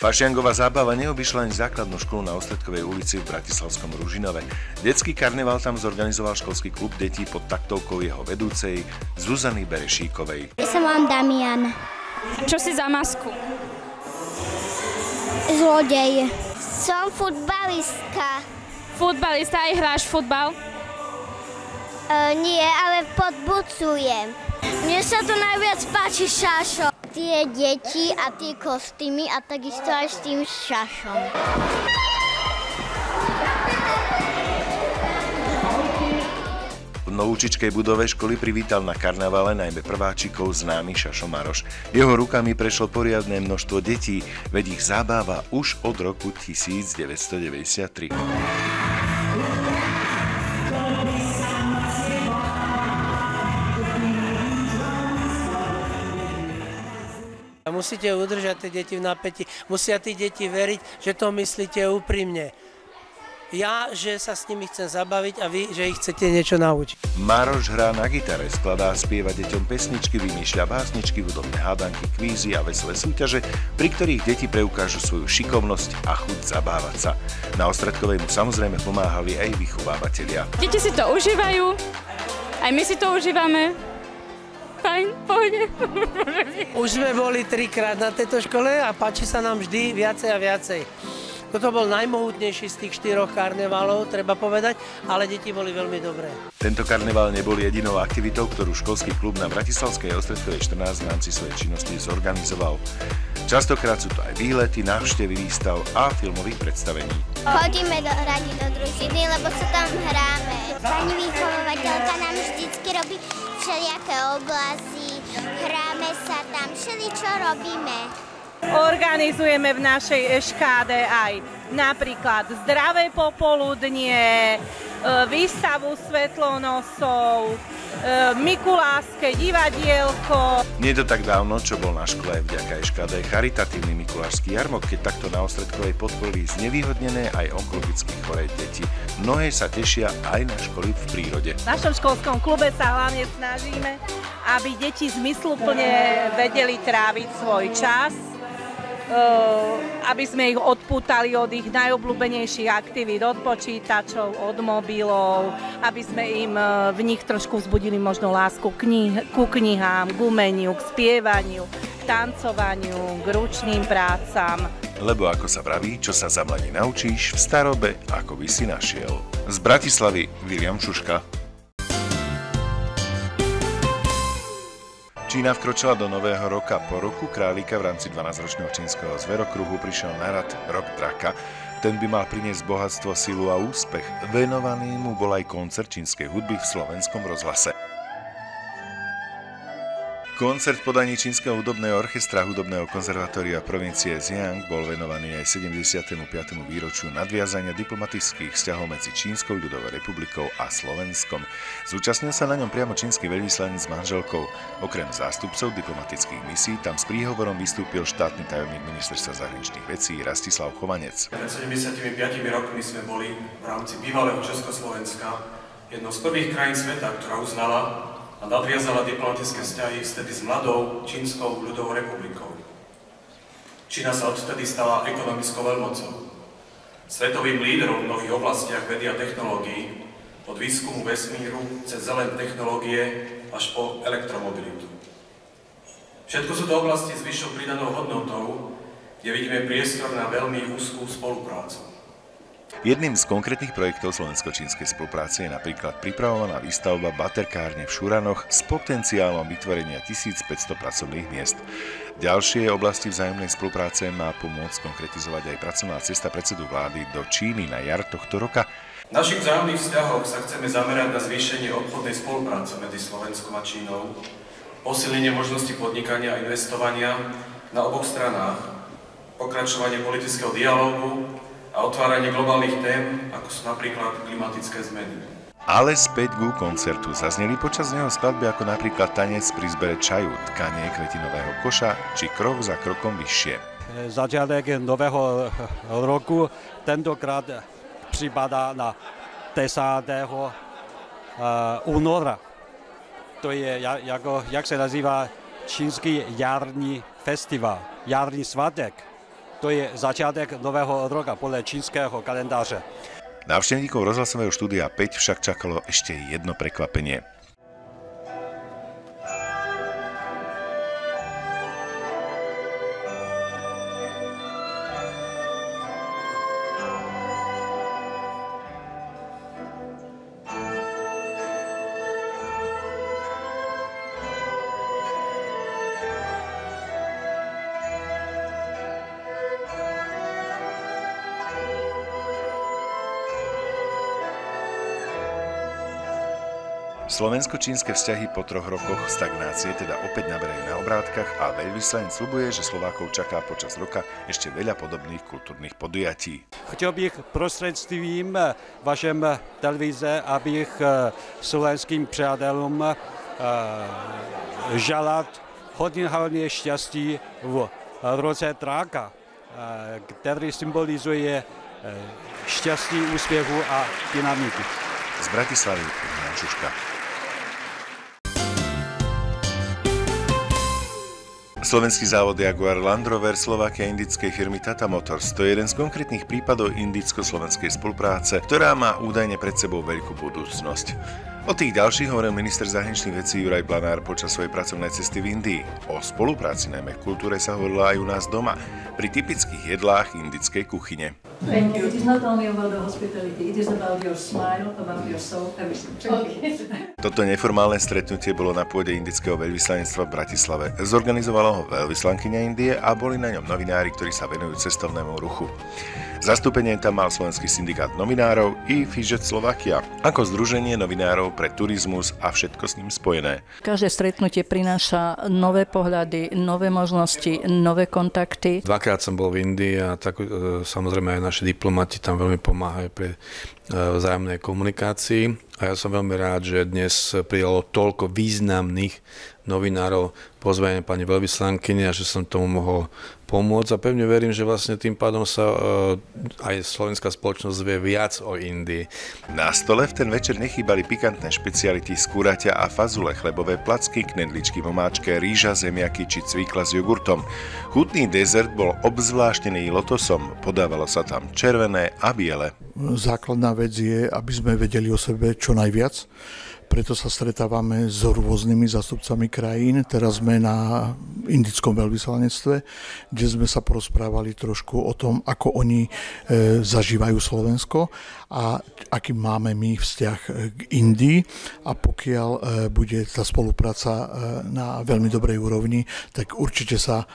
Fašiangová zábava neobyšla ani základnú školu na Ostredkovej ulici v bratislavskom Ružinove. Detský karneval tam zorganizoval školský klub detí pod taktovkou jeho vedúcej Zuzany Berešíkovej. Ja sa volám Damian. Čo si za masku? Zlodej. Som futbalistka. Futbalista, aj hráš futbal? Nie, ale podbucujem. Mne sa tu najviac páči šašo. Tie deti a tie kostýmy a takisto aj s tým šašom. V novúčičkej budove školy privítal na karnavale najmä prváčikov známy Šašo Maroš. Jeho rukami prešlo poriadne množstvo detí, veď ich zabáva už od roku 1993. Musíte udržať tie deti v napätí, musia tí deti veriť, že to myslíte úprimne. Ja, že sa s nimi chcem zabaviť a vy, že ich chcete niečo naučiť. Maroš hrá na gitare, skladá a spieva deťom pesničky, vymýšľa básničky, hudobné hádanky, kvízy a veselé súťaže, pri ktorých deti preukážu svoju šikovnosť a chuť zabávať sa. Na Ostredkovej mu samozrejme pomáhali aj vychovávateľia. Deti si to užívajú, aj my si to užívame. Fajn, pohode. Už sme boli 3-krát na tejto škole a páči sa nám vždy viacej a viacej. Toto bol najmohutnejší z tých 4 karnevalov, treba povedať, ale deti boli veľmi dobré. Tento karneval nebol jedinou aktivitou, ktorú školský klub na Bratislavskej Ostredkovej 14 v rámci svojej činnosti zorganizoval. Častokrát sú to aj výlety, návštevy výstav a filmových predstavení. Chodíme radi do družiny, lebo sa tam hráme. Pani vychovateľka nám vždycky robí všelijaké oblazy, hráme sa tam, všeličo robíme. Organizujeme v našej eškáde aj napríklad zdravé popoludnie, výstavu svetlonosov, mikulášske divadielko. Nie je to tak dávno, čo bol na škole vďaka eškáde charitatívny mikulášsky jarmok, keď takto na Ostredkovej podporili znevýhodnené aj onkologicky choré deti. Mnohé sa tešia aj na školy v prírode. V našom školskom klube sa hlavne snažíme, aby deti zmysluplne vedeli tráviť svoj čas, aby sme ich odpútali od ich najobľúbenejších aktivít, od počítačov, od mobilov, aby sme im v nich trošku vzbudili možno lásku ku knihám, k umeniu, k spievaniu, k tancovaniu, k ručným prácam. Lebo ako sa vraví, čo sa za mladí naučíš, v starobe ako by si našiel. Z Bratislavy William Šuška. Čína vkročila do nového roka. Po roku králika v rámci 12-ročného čínskeho zverokruhu prišiel na rad rok draka. Ten by mal priniesť bohatstvo, silu a úspech. Venovaný mu bol aj koncert čínskej hudby v Slovenskom rozhlase. Koncert v podaní čínskeho hudobného orchestra Hudobného konzervatória provincie Zhejiang bol venovaný aj 75. výročiu nadviazania diplomatických vzťahov medzi Čínskou ľudovou republikou a Slovenskom. Zúčastnil sa na ňom priamo čínsky veľvyslanec s manželkou. Okrem zástupcov diplomatických misií tam s príhovorom vystúpil štátny tajomník ministerstva zahraničných vecí Rastislav Chovanec. Pred 75 rokmi sme boli v rámci bývalého Československa jednou z prvých krajín sveta, ktorá uznala a nadviazala diplomatické vzťahy vtedy s mladou Čínskou ľudovou republikou. Čína sa odtedy stala ekonomickou veľmocou. Svetovým lídrom v mnohých oblastiach vedy a technológií, od výskumu vesmíru cez zelené technológie až po elektromobilitu. Všetko sú to oblasti s vyššou pridanou hodnotou, kde vidíme priestor na veľmi úzkú spoluprácu. Jedným z konkrétnych projektov slovensko-čínskej spolupráce je napríklad pripravovaná výstavba baterkárne v Šuranoch s potenciálom vytvorenia 1500 pracovných miest. Ďalšie oblasti vzájomnej spolupráce má pomôcť konkretizovať aj pracovná cesta predsedu vlády do Číny na jar tohto roka. V našich vzájomných vzťahoch sa chceme zamerať na zvýšenie obchodnej spolupráce medzi Slovenskom a Čínou, posilnenie možnosti podnikania a investovania na oboch stranách, pokračovanie politického dialógu a otváranie globálnych tém, ako sú napríklad klimatické zmeny. Ale späť ku koncertu zazneli počas neho skladby ako napríklad tanec pri zbere čaju, tkanie kvetinového koša či krok za krokom vyššie. Začiatek nového roku tentokrát připadá na 10. února. To je, jak se nazývá čínský jarní festival, jarní svátek. to je začátek nového roka podle čínského kalendáře. Návštevníkov rozhlasového štúdia 5 však čakalo ešte jedno prekvapenie. Slovensko-čínske vzťahy po 3 rokoch stagnácie teda opäť naberajú na obrátkach a veľvyslanec sľubuje, že Slovákov čaká počas roka ešte veľa podobných kultúrnych podujatí. Chtěl bych prostřednictvím vašem televize, abych slovenským přátelům želat hodně štěstí v roce Dráka, který symbolizuje štěstí, úspěchu a dynamiky. Z Bratislavy Jan Šuška. Slovenský závod Jaguar Land Rover Slovakia indickej firmy Tata Motors to je jeden z konkrétnych prípadov indicko-slovenskej spolupráce, ktorá má údajne pred sebou veľkú budúcnosť. O tých ďalších hovoril minister zahraničných vecí Juraj Blanár počas svojej pracovnej cesty v Indii. O spolupráci najmä v kultúre sa hovorilo aj u nás doma, pri typických jedlách indickej kuchyne. Thank you. It is not only about the hospitality, it is about your smile, about your soul, everything. Toto neformálne stretnutie bolo na pôde indického veľvyslanectva v Bratislave. Zorganizovalo ho veľvyslankyňa Indie a boli na ňom novinári, ktorí sa venujú cestovnému ruchu. Zastúpenie tam mal Slovenský syndikát novinárov i Fidget Slovakia, ako združenie novinárov pre turizmus a všetko s ním spojené. Každé stretnutie prináša nové pohľady, nové možnosti, nové kontakty. Dvakrát som bol v Indii a tak samozrejme aj naši diplomati tam veľmi pomáhajú pri vzájomnej komunikácii. A ja som veľmi rád, že dnes prijalo toľko významných novinárov pozvanie pani veľvyslankyne a že som tomu mohol pomôcť. A pevne verím, že vlastne tým pádom sa aj slovenská spoločnosť vie viac o Indii. Na stole v ten večer nechýbali pikantné špeciality z kuraťa a fazule, chlebové placky, knedličky v omáčke, rýža, zemiaky či cvikla s jogurtom. Chutný dezert bol obzvláštený lotosom, podávalo sa tam červené a biele. Základná vec je, aby sme vedeli o sebe čo najviac. Preto sa stretávame s rôznymi zástupcami krajín. Teraz sme na indickom veľvyslanectve, kde sme sa porozprávali trošku o tom, ako oni zažívajú Slovensko a aký máme my vzťah k Indii. A pokiaľ bude tá spolupráca na veľmi dobrej úrovni, tak určite sa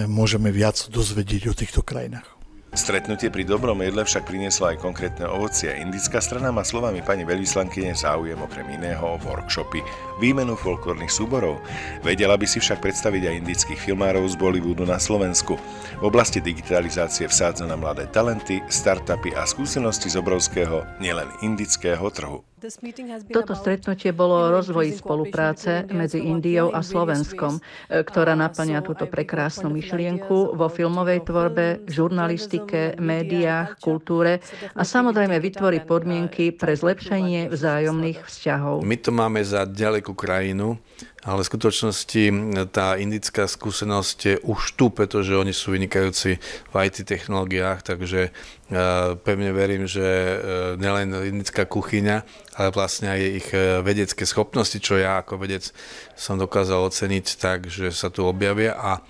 môžeme viac dozvedieť o týchto krajinách. Stretnutie pri dobrom jedle však prinieslo aj konkrétne ovocie. Indická strana má slovami pani veľvyslankyne záujem okrem iného o workshopy, výmenu folklórnych súborov. Vedela by si však predstaviť aj indických filmárov z Bollywoodu na Slovensku. V oblasti digitalizácie vsádza na mladé talenty, startupy a skúsenosti z obrovského, nielen indického trhu. Toto stretnutie bolo o rozvoji spolupráce medzi Indiou a Slovenskom, ktorá naplňa túto prekrásnu myšlienku vo filmovej tvorbe, žurnalistike, médiách, kultúre a samozrejme vytvorí podmienky pre zlepšenie vzájomných vzťahov. My to máme za ďalekú krajinu, ale v skutočnosti tá indická skúsenosť je už tu, pretože oni sú vynikajúci v IT technológiách, takže pevne verím, že nielen indická kuchyňa, ale vlastne aj ich vedecké schopnosti, čo ja ako vedec som dokázal oceniť tak, že sa tu objavia a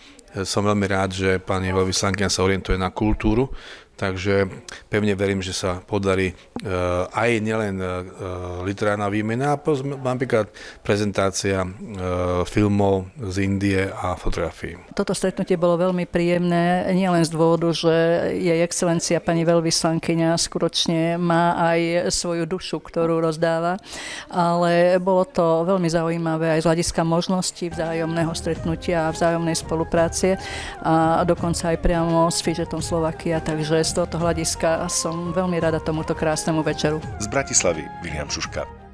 som veľmi rád, že pani veľvyslankyňa sa orientuje na kultúru, takže pevne verím, že sa podarí aj nielen literárna výmena, ale napríklad prezentácia filmov z Indie a fotografií. Toto stretnutie bolo veľmi príjemné, nielen z dôvodu, že jej excelencia pani veľvyslankyňa skutočne má aj svoju dušu, ktorú rozdáva, ale bolo to veľmi zaujímavé aj z hľadiska možnosti vzájomného stretnutia a vzájomnej spolupráce a dokonca aj priamo s Fidgetom Slovakia, takže z tohto hľadiska som veľmi rada tomuto krásnemu večeru. Z Bratislavy Viliam Šuška.